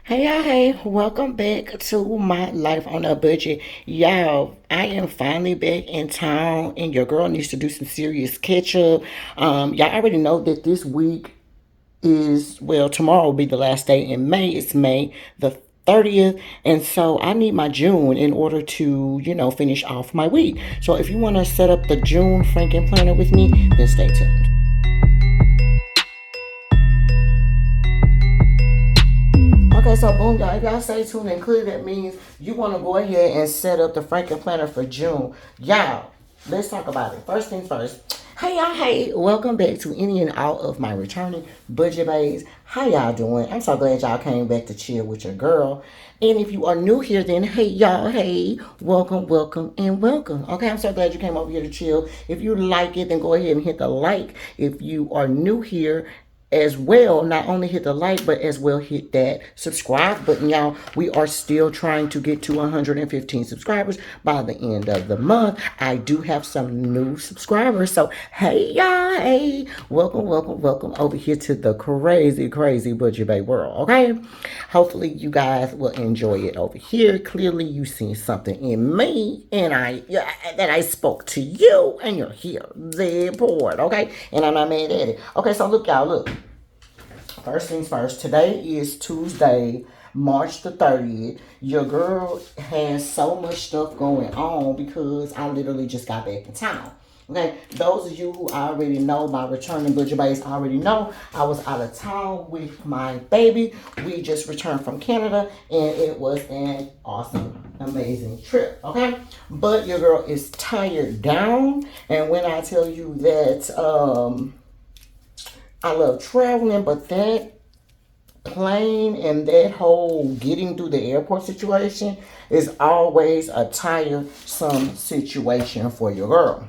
Hey y'all, hey, welcome back to my life on a budget. Y'all, I am finally back in town and your girl needs to do some serious catch up. Y'all already know that this week is, well, tomorrow will be the last day in May. It's May the 30th. And so I need my June in order to, finish off my week. So if you want to set up the June Frankenplanner with me, then stay tuned. Okay, so boom, y'all. If y'all stay tuned and clear, that means you want to go ahead and set up the Franken Planner for June. Y'all, let's talk about it. First things first. Hey y'all, hey, welcome back to any and all of my returning budget bays. How y'all doing? I'm so glad y'all came back to chill with your girl. And if you are new here, then hey y'all, hey, welcome, welcome, and welcome. Okay, I'm so glad you came over here to chill. If you like it, then go ahead and hit the like. If you are new here as well, not only hit the like but as well hit that subscribe button, y'all. We are still trying to get to 115 subscribers by the end of the month. I do have some new subscribers, so hey y'all, hey, welcome, welcome, welcome over here to the crazy budget bay world. Okay, hopefully you guys will enjoy it over here. Clearly you seen something in me and that I spoke to you and you're here, therefore. Okay, and I'm not mad at it. Okay, so look y'all, look. First things first, today is Tuesday, March the 30th. Your girl has so much stuff going on because I literally just got back in town. Okay, those of you who already know my returning budget base already know I was out of town with my baby. We just returned from Canada and it was an awesome, amazing trip. Okay, but your girl is tired down, and when I tell you that I love traveling, but that plane and that whole getting through the airport situation is always a tiresome situation for your girl.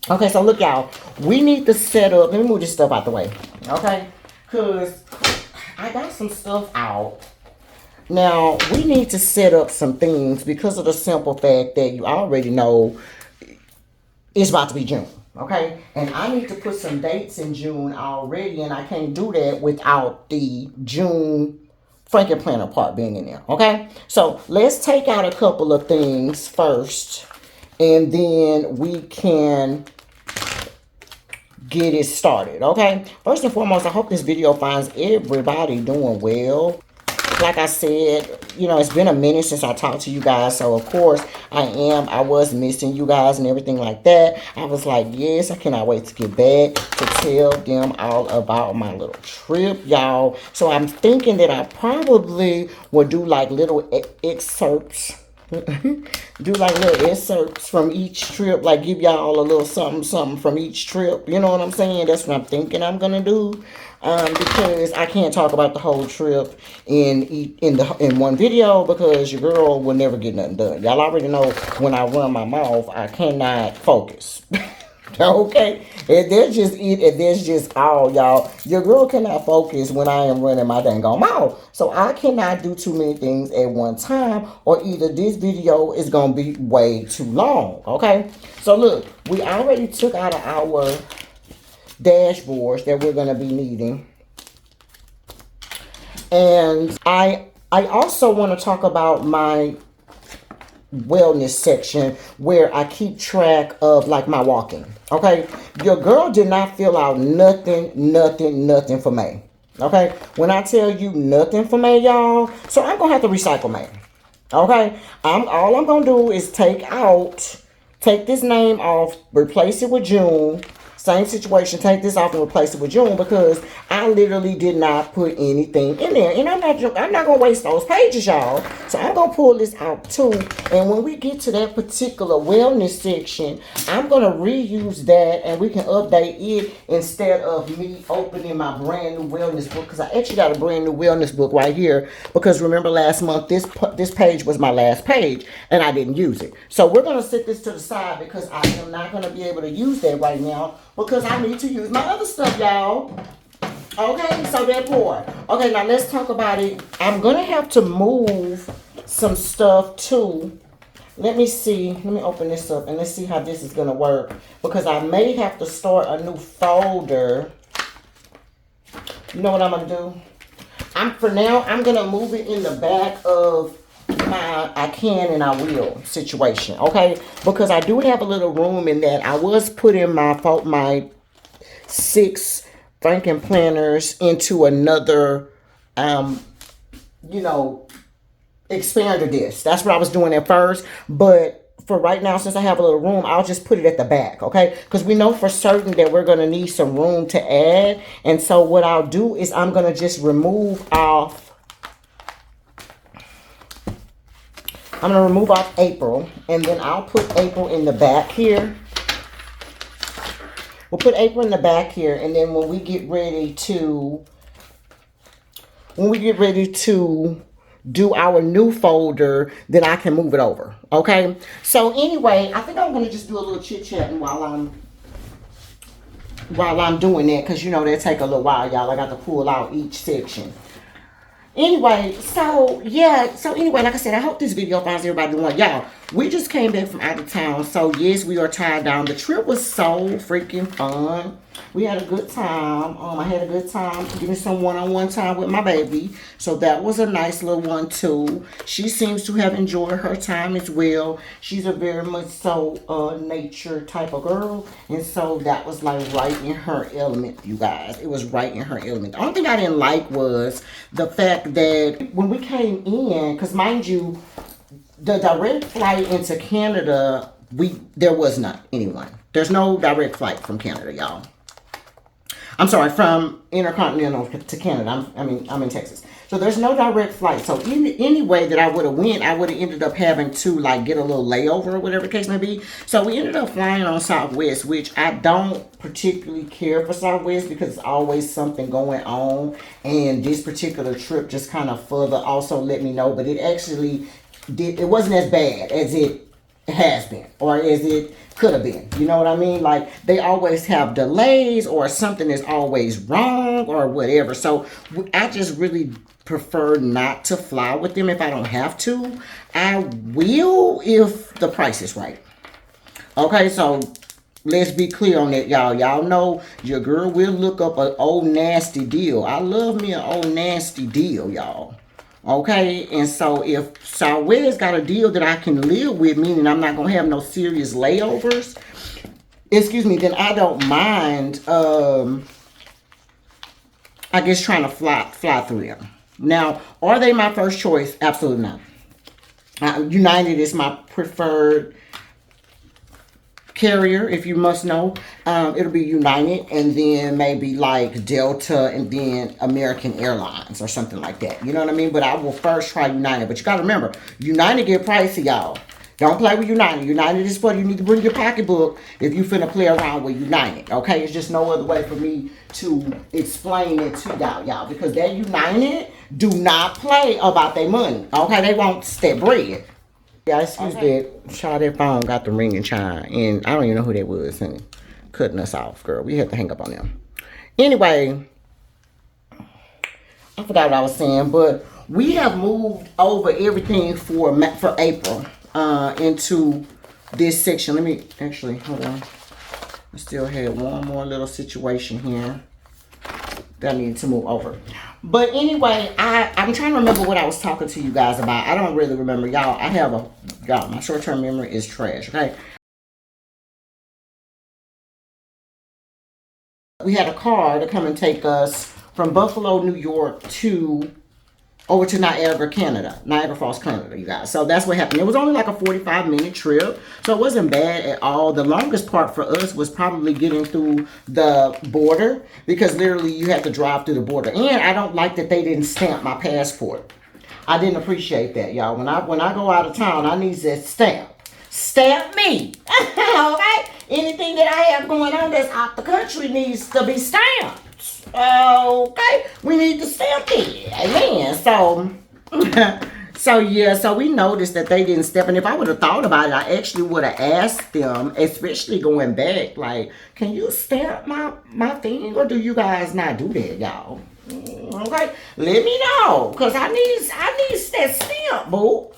Okay, so look, y'all, we need to set up. Let me move this stuff out the way, okay? Because I got some stuff out. Now, we need to set up some things because of the simple fact that you already know it's about to be June. Okay, and I need to put some dates in June already, and I can't do that without the June Frankenplanner part being in there. Okay, so let's take out a couple of things first, and then we can get it started. Okay, first and foremost, I hope this video finds everybody doing well. Like I said, it's been a minute since I talked to you guys. So, of course, I was missing you guys and everything like that. I was like, yes, I cannot wait to get back to tell them all about my little trip, y'all. So, I'm thinking that I probably will do like little excerpts. Do like little excerpts from each trip, like give y'all a little something from each trip. You know what I'm saying? That's what I'm thinking I'm gonna do, because I can't talk about the whole trip in one video because your girl will never get nothing done. Y'all already know when I run my mouth, I cannot focus. Okay, and that's just it, and that's just all, y'all. Your girl cannot focus when I am running my dang on mouth. So I cannot do too many things at one time, or either this video is gonna be way too long. Okay, so look, we already took out of our dashboards that we're gonna be needing, and I also want to talk about my wellness section where I keep track of like my walking. Okay, your girl did not fill out nothing for May. Okay, when I tell you nothing for May, y'all, so I'm gonna have to recycle May. Okay, all I'm gonna do is take this name off, replace it with June. Same situation, take this off and replace it with June because I literally did not put anything in there. And I'm not going to waste those pages, y'all. So I'm going to pull this out too. And when we get to that particular wellness section, I'm going to reuse that and we can update it instead of me opening my brand new wellness book, because I actually got a brand new wellness book right here, because remember last month, this page was my last page and I didn't use it. So we're going to set this to the side because I am not going to be able to use that right now, because I need to use my other stuff, y'all. Okay, so therefore, okay, now let's talk about it. I'm gonna have to move some stuff too. Let me see. Let me open this up and let's see how this is gonna work, because I may have to start a new folder. You know what I'm gonna do? for now, I'm gonna move it in the back of my I can and I will situation, okay? Because I do have a little room in that. I was putting my 6 Frankenplanners into another, you know, expander disc. That's what I was doing at first, but for right now, since I have a little room, I'll just put it at the back, okay? Because we know for certain that we're gonna need some room to add, and so what I'll do is I'm gonna just remove off. I'm gonna remove off April, and then I'll put April in the back here. We'll put April in the back here, and then when we get ready to do our new folder, then I can move it over. Okay. So anyway, I think I'm gonna just do a little chit chatting while I'm doing that, because you know that'll take a little while, y'all. I got to pull out each section. Anyway, so yeah, like I said, I hope this video finds everybody doing well. Y'all, we just came back from out of town, so yes, we are tied down. The trip was so freaking fun. We had a good time. I had a good time getting some one-on-one time with my baby, so that was a nice little one too. She seems to have enjoyed her time as well. She's a very much so nature type of girl, and so that was like right in her element, you guys. It was right in her element. The only thing I didn't like was the fact that when we came in, because mind you, the direct flight into Canada, there was not anyone. There's no direct flight from Canada, y'all. I'm sorry, from intercontinental to Canada. I'm in Texas. So there's no direct flight. So any way that I would have went, I would have ended up having to like get a little layover or whatever the case may be. So we ended up flying on Southwest, which I don't particularly care for Southwest because it's always something going on. And this particular trip just kind of further also let me know, but it actually it wasn't as bad as it has been or as it could have been. You know what I mean? Like they always have delays or something is always wrong or whatever. So I just really prefer not to fly with them if I don't have to. I will if the price is right. Okay, so let's be clear on that, y'all. Y'all know your girl will look up an old nasty deal. I love me an old nasty deal, y'all. Okay, and so if Southwest got a deal that I can live with, meaning I'm not gonna have no serious layovers, excuse me, then I don't mind. I guess trying to fly through them. Now, are they my first choice? Absolutely not. United is my preferred carrier, if you must know. It'll be United and then maybe like Delta and then American Airlines or something like that. You know what I mean? But I will first try United. But you got to remember, United get pricey, y'all. Don't play with United. United is what you need to bring your pocketbook if you finna play around with United. Okay? It's just no other way for me to explain it to y'all. Because that United do not play about their money. Okay? They want that bread. Yeah, excuse that. Child, that phone got the ringing chime. And I don't even know who that was. And cutting us off, girl. We had to hang up on them. Anyway, I forgot what I was saying. But we have moved over everything for April into this section. Let me actually, hold on. I still had one more little situation here that I needed to move over. But anyway, I'm trying to remember what I was talking to you guys about. I don't really remember. Y'all, my short-term memory is trash, okay? We had a car to come and take us from Buffalo, New York over to Niagara Falls, Canada, you guys. So that's what happened. It was only like a 45-minute trip, so it wasn't bad at all. The longest part for us was probably getting through the border, because literally you have to drive through the border. And I don't like that they didn't stamp my passport. I didn't appreciate that, y'all. When I go out of town, I need that stamp. Stamp me. Okay? Anything that I have going on that's out the country needs to be stamped. Okay, we need to stamp it. Amen. So we noticed that they didn't stamp, and if I would have thought about it, I actually would have asked them, especially going back, like, can you stamp my thing, or do you guys not do that, y'all? Okay, let me know, cause I need that stamp, boo.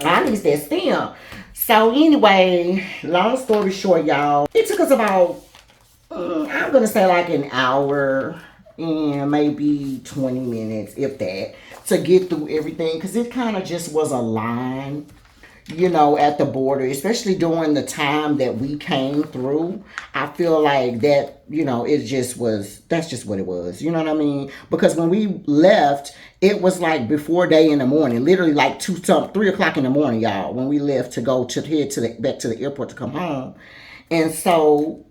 I need that stamp. So anyway, long story short, y'all, it took us about I'm gonna say like an hour in maybe 20 minutes, if that, to get through everything, because it kind of just was a line, you know, at the border, especially during the time that we came through. I feel like that, you know, it just was, that's just what it was. You know what I mean? Because when we left, it was like before day in the morning, literally like 3 o'clock in the morning, y'all, when we left to go to head to the back to the airport to come home. And so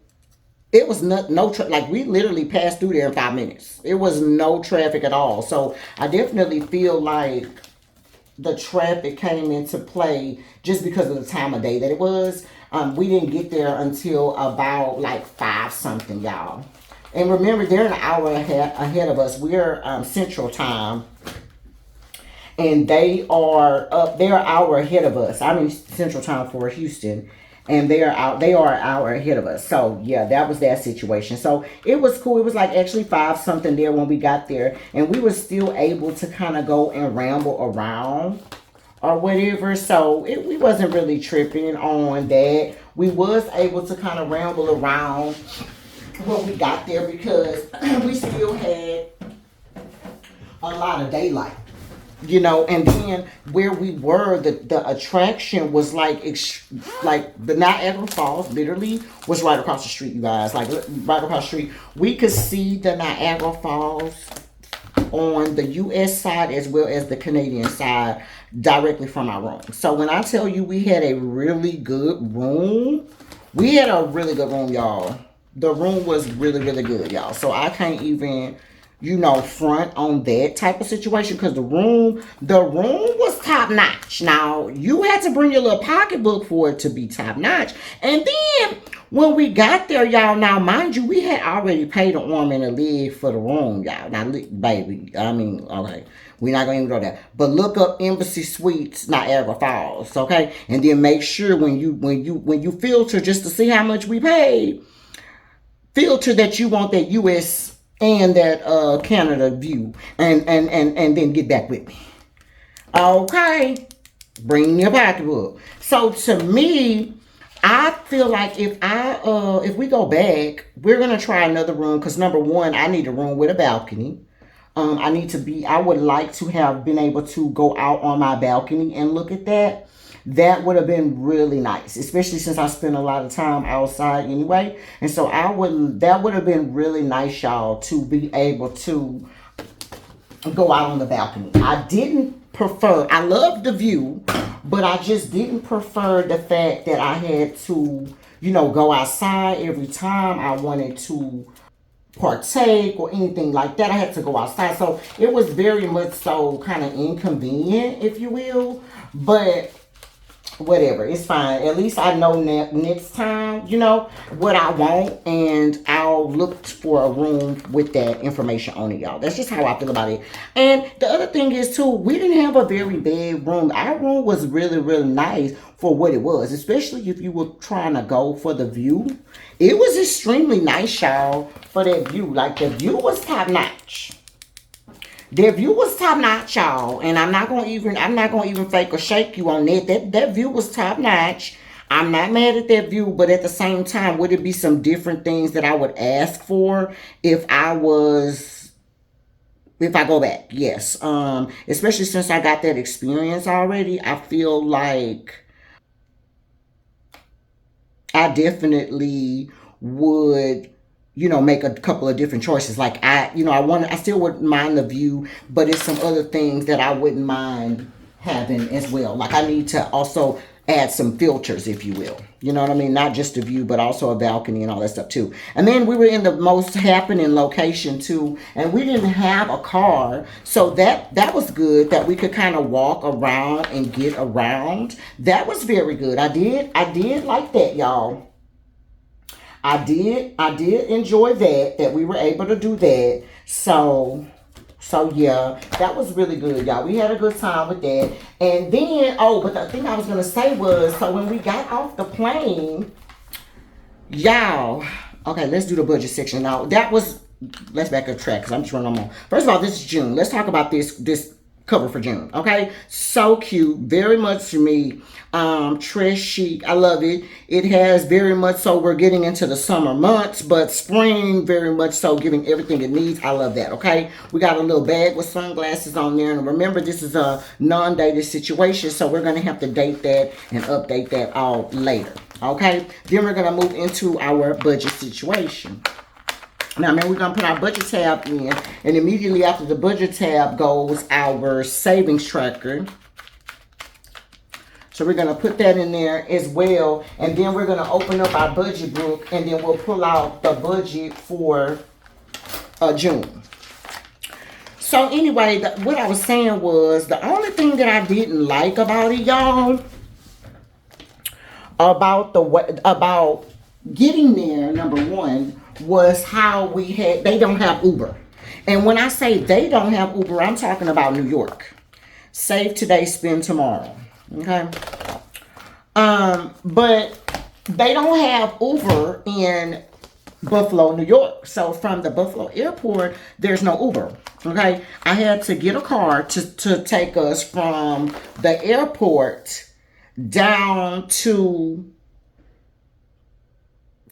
it was like we literally passed through there in 5 minutes. It was no traffic at all. So I definitely feel like the traffic came into play just because of the time of day that it was. We didn't get there until about like 5 something, y'all. And remember, they're an hour ahead of us. We're Central Time, and they're an hour ahead of us. I'm in Central Time for Houston, and they are an hour ahead of us. So yeah, that was that situation. So it was cool. It was like actually 5 something there when we got there, and we were still able to kind of go and ramble around or whatever. So we wasn't really tripping on that. We was able to kind of ramble around when we got there because we still had a lot of daylight, you know. And then where we were, the attraction was like the Niagara Falls literally was right across the street, you guys, like right across the street. We could see the Niagara Falls on the US side as well as the Canadian side directly from our room. So when I tell you we had a really good room, y'all. The room was really, really good, y'all. So I can't even, you know, front on that type of situation, because the room was top notch. Now you had to bring your little pocketbook for it to be top notch. And then when we got there, y'all, now mind you, we had already paid an arm and a leg for the room, y'all. Now, baby, I mean, okay, we're not gonna even go there. But look up Embassy Suites Niagara Falls, okay? And then make sure when you filter, just to see how much we paid, filter that you want that US and that Canada view, and then get back with me. Okay, bring your pocketbook. So to me, I feel like if we go back, we're gonna try another room, because number one, I need a room with a balcony. I would like to have been able to go out on my balcony and look at that. That would have been really nice, especially since I spend a lot of time outside anyway. And so that would have been really nice, y'all, to be able to go out on the balcony. I loved the view, but I just didn't prefer the fact that I had to, you know, go outside every time I wanted to partake or anything like that. I had to go outside. So it was very much so kind of inconvenient, if you will. But whatever, it's fine. At least I know next time, you know, what I want, and I'll look for a room with that information on it, y'all. That's just how I feel about it. And the other thing is too, we didn't have a very big room. Our room was really, really nice for what it was, especially if you were trying to go for the view. It was extremely nice, y'all, for that view. Like, the view was top notch. Their view was top notch, y'all, and I'm not gonna even fake or shake you on that. That view was top notch. I'm not mad at that view, but at the same time, would it be some different things that I would ask for if I go back? Yes. Especially since I got that experience already, I feel like I definitely would, you know, make a couple of different choices. Like, I still wouldn't mind the view, but it's some other things that I wouldn't mind having as well. Like, I need to also add some filters, if you will. You know what I mean? Not just a view, but also a balcony and all that stuff too. And then we were in the most happening location too, and we didn't have a car, so that was good, that we could kind of walk around and get around. That was very good. I did like that, y'all. I did enjoy that we were able to do that. So yeah, that was really good, y'all. We had a good time with that. And then, but the thing I was gonna say was, so when we got off the plane, y'all, okay, let's do the budget section now. Let's back up track, because I'm just running on. First of all, this is June. Let's talk about this cover for June. Okay, so cute, very much to me. Trish chic, I love it. It has very much so, we're getting into the summer months, but spring very much so giving everything it needs. I love that. Okay, we got a little bag with sunglasses on there, and remember this is a non-dated situation, so we're gonna have to date that and update that all later. Okay, then we're gonna move into our budget situation. Now, man, we're going to put our budget tab in, and immediately after the budget tab goes our savings tracker. So we're going to put that in there as well, and then we're going to open up our budget book, and then we'll pull out the budget for June. So anyway, what I was saying was, the only thing that I didn't like about it, y'all, about getting there, number one, was how they don't have Uber. And when I say they don't have Uber, I'm talking about New York. Save today, spend tomorrow. Okay. But they don't have Uber in Buffalo, New York. So from the Buffalo airport, there's no Uber. Okay. I had to get a car to take us from the airport down to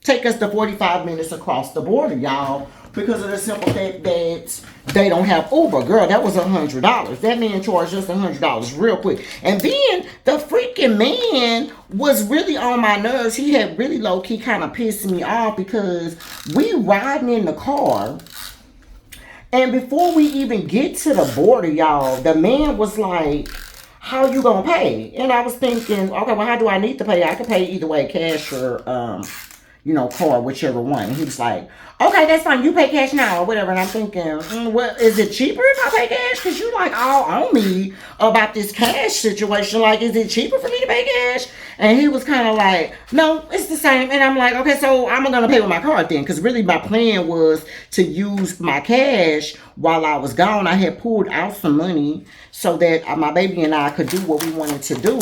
take us the 45 minutes across the border, y'all, because of the simple fact that they don't have Uber. Girl, that was $100. That man charged us $100 real quick. And then the freaking man was really on my nerves. He had really low-key kind of pissed me off because we riding in the car, and before we even get to the border, y'all, the man was like, how you gonna pay? And I was thinking, okay, well, how do I need to pay? I can pay either way, cash or card, whichever one. And he was like, okay, that's fine. You pay cash now or whatever. And I'm thinking, well, is it cheaper if I pay cash? Because you like all on me about this cash situation. Like, is it cheaper for me to pay cash? And he was kind of like, no, it's the same. And I'm like, okay, so I'm going to pay with my card then. Because really my plan was to use my cash while I was gone. I had pulled out some money so that my baby and I could do what we wanted to do.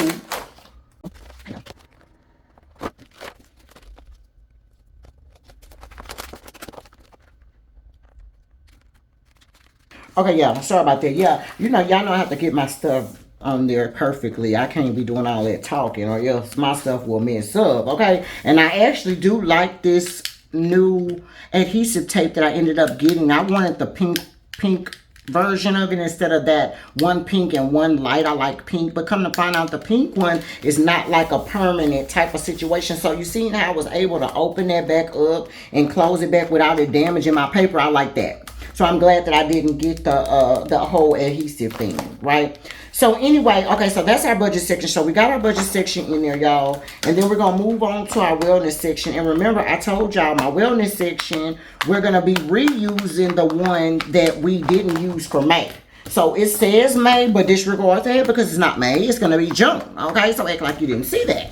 Okay, yeah, sorry about that. Yeah, y'all know I have to get my stuff on there perfectly. I can't be doing all that talking or else my stuff will mess up, okay? And I actually do like this new adhesive tape that I ended up getting. I wanted the pink version of it instead of that one pink and one light. I like pink, but come to find out the pink one is not like a permanent type of situation. So you seen how I was able to open that back up and close it back without it damaging my paper. I like that. So I'm glad that I didn't get the whole adhesive thing, right? So anyway, okay, so that's our budget section. So we got our budget section in there, y'all. And then we're going to move on to our wellness section. And remember, I told y'all my wellness section, we're going to be reusing the one that we didn't use for May. So it says May, but disregard that because it's not May. It's going to be June, okay? So act like you didn't see that.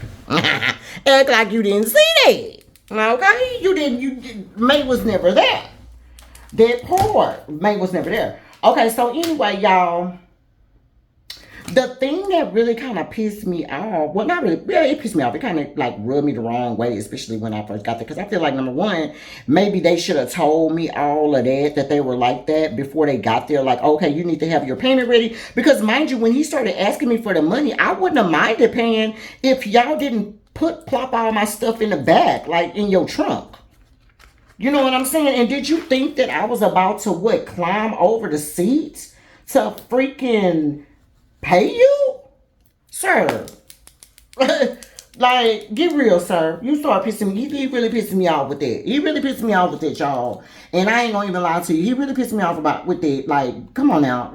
Act like you didn't see that, okay? May was never there. That part, May was never there. Okay, so anyway, y'all, the thing that really kind of pissed me off, well, not really, yeah, it pissed me off. It kind of like rubbed me the wrong way, especially when I first got there. Because I feel like, number one, maybe they should have told me all of that they were like that before they got there. Like, okay, you need to have your payment ready. Because mind you, when he started asking me for the money, I wouldn't have minded paying if y'all didn't plop all my stuff in the back, like in your trunk. You know what I'm saying? And did you think that I was about to, climb over the seats to freaking pay you? Sir. Like, get real, sir. You start pissing me. He really pissing me off with that. He really pissed me off with that, y'all. And I ain't gonna even lie to you. He really pissed me off with that. Like, come on now.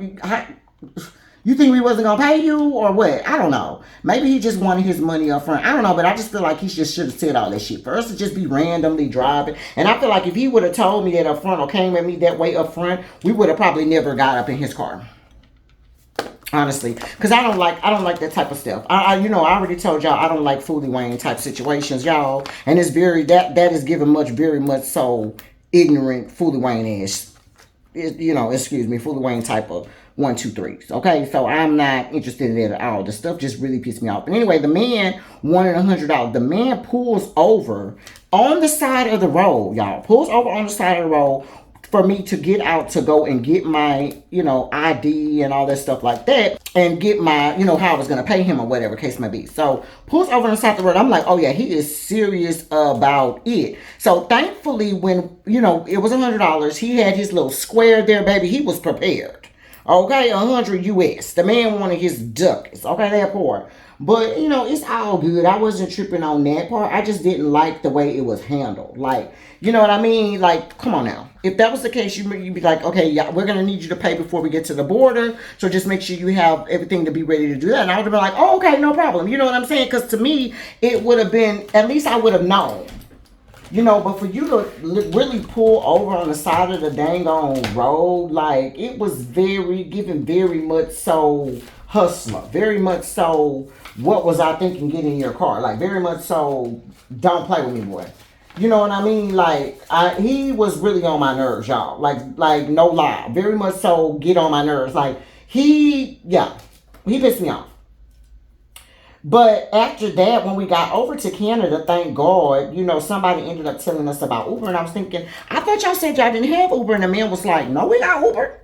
You think we wasn't gonna pay you or what? I don't know. Maybe he just wanted his money up front. I don't know, but I just feel like he just should have said all that shit. For us to just be randomly driving. And I feel like if he would have told me that up front or came at me that way up front, we would have probably never got up in his car. Honestly. Because I don't like that type of stuff. I already told y'all I don't like Foolie Wayne type situations, y'all. And it's that is given very much so ignorant Foolie Wayne-ish. Foolie Wayne type of 1, 2, 3s. Okay, so I'm not interested in it at all. The stuff just really pissed me off. But anyway, the man wanted $100. The man pulls over on the side of the road, y'all. Pulls over on the side of the road for me to get out to go and get my, ID and all that stuff like that, and get my, how I was going to pay him or whatever case may be. So pulls over on the side of the road. I'm like, oh yeah, he is serious about it. So thankfully when, it was $100, he had his little square there, baby. He was prepared. Okay, 100 US. The man wanted his ducats. Okay, that part. But, it's all good. I wasn't tripping on that part. I just didn't like the way it was handled. Like, you know what I mean? Like, come on now. If that was the case, you'd be like, okay, yeah, we're going to need you to pay before we get to the border. So just make sure you have everything to be ready to do that. And I would have been like, oh, okay, no problem. You know what I'm saying? Because to me, it would have been, at least I would have known. But for you to really pull over on the side of the dang on road, like, it was given very much so hustler. Very much so, what was I thinking getting in your car? Like, very much so, don't play with me, boy. You know what I mean? Like, he was really on my nerves, y'all. Like, no lie. Very much so, get on my nerves. Like, he pissed me off. But after that, when we got over to Canada, thank God, somebody ended up telling us about Uber. And I was thinking, I thought y'all said y'all didn't have Uber. And the man was like, no, we got Uber.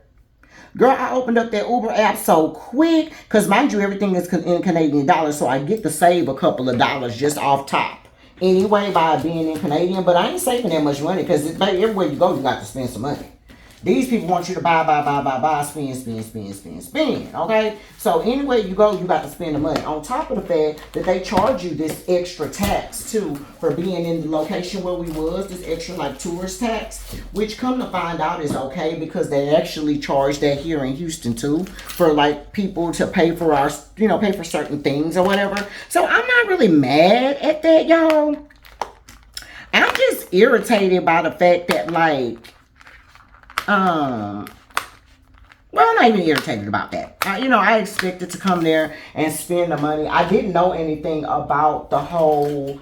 Girl, I opened up that Uber app so quick. Because mind you, everything is in Canadian dollars. So I get to save a couple of dollars just off top. Anyway, by being in Canadian. But I ain't saving that much money. Because everywhere you go, you got to spend some money. These people want you to buy, spend. Okay? So anywhere you go, you got to spend the money. On top of the fact that they charge you this extra tax too for being in the location where we was, this extra like tourist tax, which come to find out is okay because they actually charge that here in Houston too for like people to pay for our, pay for certain things or whatever. So I'm not really mad at that, y'all. I'm just irritated by the fact that like, well, I'm not even irritated about that. I expected to come there and spend the money. I didn't know anything about the whole,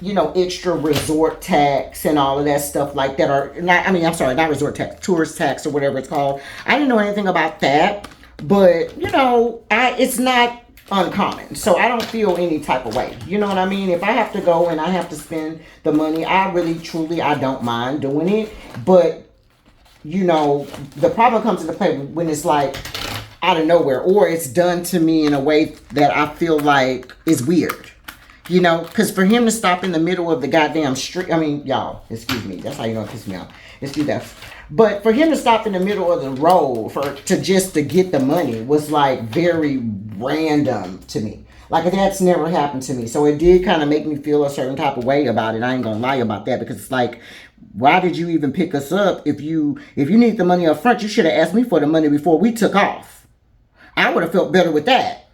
extra resort tax and all of that stuff like that. Or not, not resort tax, tourist tax or whatever it's called. I didn't know anything about that. But, it's not uncommon. So I don't feel any type of way. You know what I mean? If I have to go and I have to spend the money, I don't mind doing it. But the problem comes into play when it's like out of nowhere or it's done to me in a way that I feel like is weird. Because for him to stop in the middle of the goddamn street, y'all, excuse me, that's how you know it pisses me off. Excuse that. But for him to stop in the middle of the road to get the money was like very random to me. Like that's never happened to me. So it did kind of make me feel a certain type of way about it. I ain't gonna lie about that because it's like, why did you even pick us up? If you need the money up front, you should have asked me for the money before we took off. I would have felt better with that.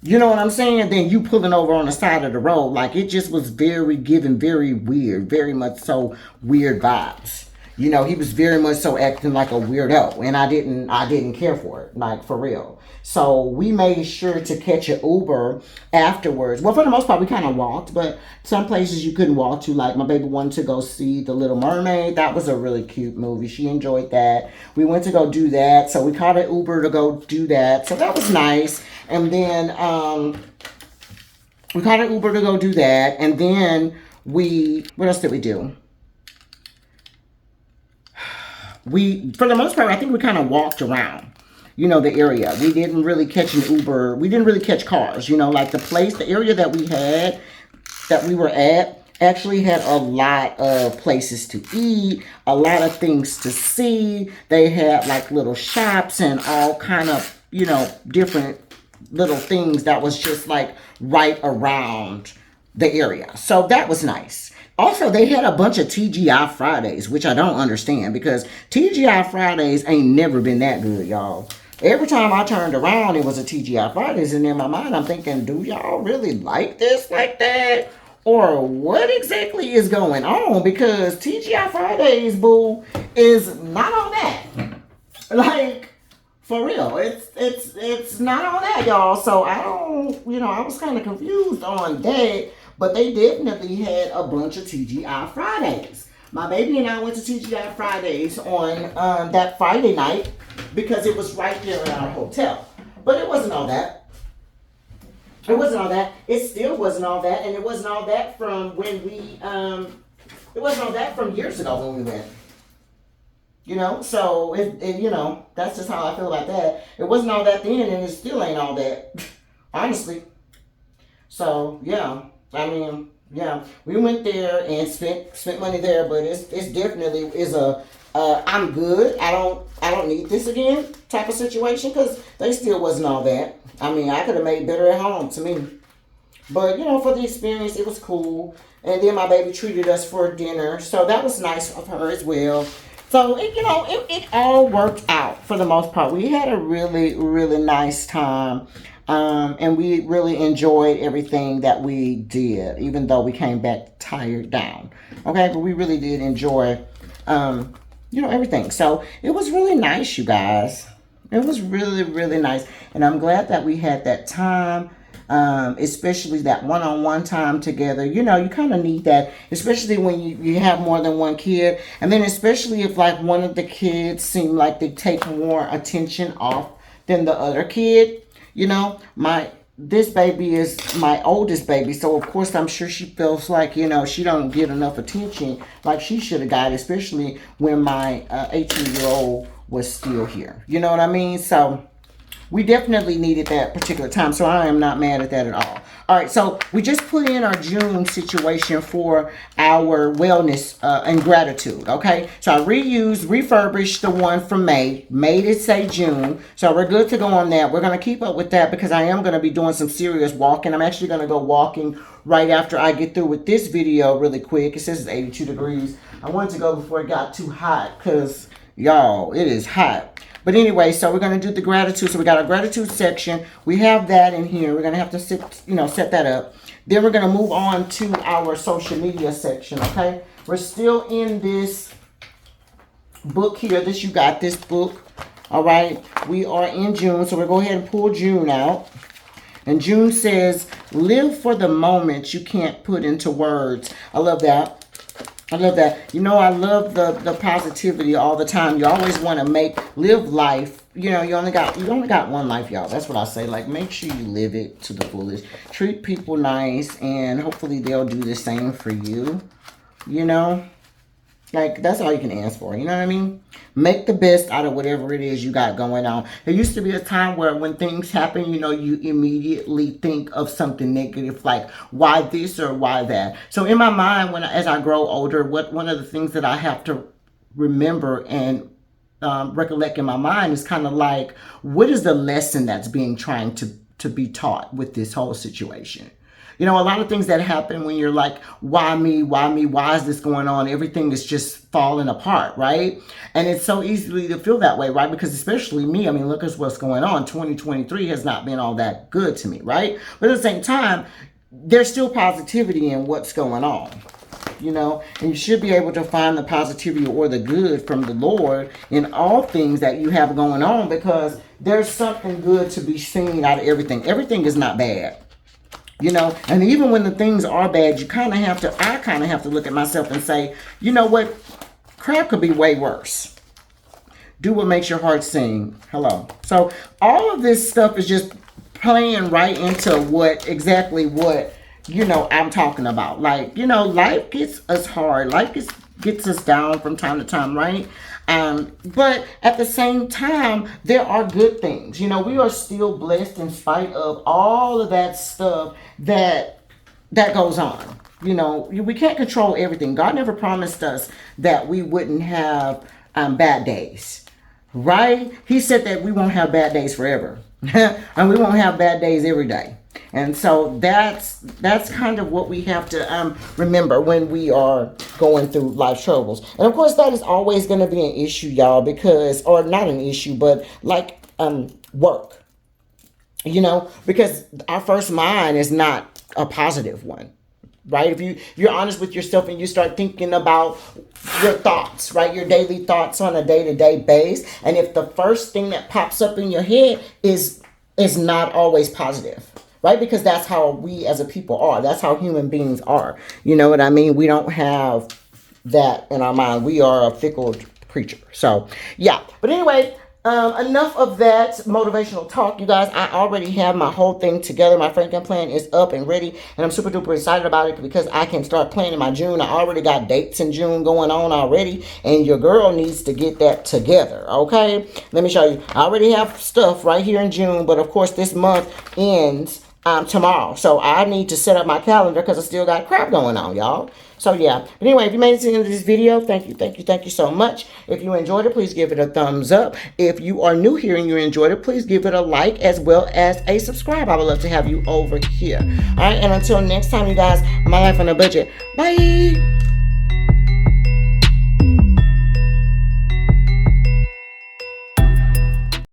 You know what I'm saying? Than you pulling over on the side of the road. Like it just was very weird. Very much so weird vibes. He was very much so acting like a weirdo. And I didn't care for it. Like for real. So we made sure to catch an Uber afterwards. Well, for the most part, we kind of walked. But some places you couldn't walk to. Like my baby wanted to go see The Little Mermaid. That was a really cute movie. She enjoyed that. We went to go do that. So we caught an Uber to go do that. So that was nice. And then we caught an Uber to go do that. And then what else did we do? For the most part, I think we kind of walked around, the area. We didn't really catch an Uber. We didn't really catch cars, like the area that we were at actually had a lot of places to eat, a lot of things to see. They had like little shops and all kind of, different little things that was just like right around the area. So that was nice. Also, they had a bunch of TGI Fridays, which I don't understand because TGI Fridays ain't never been that good, y'all. Every time I turned around, it was a TGI Fridays, and in my mind, I'm thinking, do y'all really like this like that? Or what exactly is going on? Because TGI Fridays, boo, is not on that. Like, for real, it's not on that, y'all. So I don't, I was kind of confused on that. But they definitely had a bunch of TGI Fridays. My baby and I went to TGI Fridays on that Friday night because it was right there in our hotel. But it wasn't all that. It wasn't all that. It still wasn't all that. And it wasn't all that from when it wasn't all that from years ago when we went. You know, so you know, that's just how I feel about that. It wasn't all that then, and it still ain't all that, honestly. So yeah, I mean, yeah, we went there and spent money there, but it's definitely is a I'm good. I don't need this again type of situation because they still wasn't all that. I mean, I could have made better at home to me. But you know, for the experience, it was cool. And then my baby treated us for dinner, so that was nice of her as well. So it, you know, it all worked out for the most part. We had a really nice time, and we really enjoyed everything that we did, even though we came back tired down. Okay, but we really did enjoy, you know, everything. So it was really nice, you guys. It was really nice, and I'm glad that we had that time, especially that one-on-one time together. You know, you kind of need that, especially when you have more than one kid, and then especially if like one of the kids seem like they take more attention off than the other kid. You know, my this baby is my oldest baby, so of course I'm sure she feels like, you know, she don't get enough attention like she should have got, especially when my 18-year-old was still here. You know what I mean? So we definitely needed that particular time, so I am not mad at that at all. All right, so we just put in our June situation for our wellness and gratitude, okay? So I refurbished the one from May, made it say June, so we're good to go on that. We're going to keep up with that because I am going to be doing some serious walking. I'm actually going to go walking right after I get through with this video really quick. It says it's 82 degrees. I wanted to go before it got too hot because, y'all, it is hot. But anyway, so we're going to do the gratitude. So we got our gratitude section. We have that in here. We're going to have to set that up. Then we're going to move on to our social media section, okay? We're still in this book here. You got this book, all right? We are in June, so we'll go ahead and pull June out. And June says, live for the moment you can't put into words. I love that. I love that. You know, I love the positivity all the time. You always want to live life. You know, you only got one life, y'all. That's what I say. Like, make sure you live it to the fullest. Treat people nice, and hopefully they'll do the same for you. You know? Like, that's all you can ask for. You know what I mean? Make the best out of whatever it is you got going on. There used to be a time where when things happen, you know, you immediately think of something negative, like why this or why that. So in my mind, as I grow older, one of the things that I have to remember and recollect in my mind is kind of like, what is the lesson that's being trying to be taught with this whole situation? You know, a lot of things that happen when you're like, why me? Why me? Why is this going on? Everything is just falling apart, right? And it's so easily to feel that way, right? Because especially me, I mean, look at what's going on. 2023 has not been all that good to me, right? But at the same time, there's still positivity in what's going on. You know, and you should be able to find the positivity or the good from the Lord in all things that you have going on, because there's something good to be seen out of everything. Everything is not bad. You know, and even when the things are bad, I kind of have to look at myself and say, you know what? Crap could be way worse. Do what makes your heart sing. Hello. So all of this stuff is just playing right into exactly what, you know, I'm talking about. Like, you know, life gets us hard. Life gets us down from time to time, right? But at the same time, there are good things. You know, we are still blessed in spite of all of that stuff that goes on. You know, we can't control everything. God never promised us that we wouldn't have bad days, right? He said that we won't have bad days forever. And we won't have bad days every day. And so that's kind of what we have to remember when we are going through life troubles. And of course, that is always going to be an issue, y'all, or not an issue, but like work, you know, because our first mind is not a positive one. Right? If you're honest with yourself and you start thinking about your thoughts, right? Your daily thoughts on a day-to-day basis. And if the first thing that pops up in your head is not always positive, right? Because that's how we as a people are. That's how human beings are. You know what I mean? We don't have that in our mind. We are a fickle creature. So, yeah. But anyway, Enough of that motivational talk, you guys. I already have my whole thing together. My Franken plan is up and ready, and I'm super duper excited about it because I can start planning my June. I already got dates in June going on already, and your girl needs to get that together. Okay, let me show you. I already have stuff right here in June, but of course this month ends tomorrow, so I need to set up my calendar because I still got crap going on, y'all. So yeah, but anyway, if you made it to the end of this video, thank you so much. If you enjoyed it, please give it a thumbs up. If you are new here and you enjoyed it, please give it a like as well as a subscribe. I would love to have you over here. All right, and until next time, you guys, my life on a budget. Bye.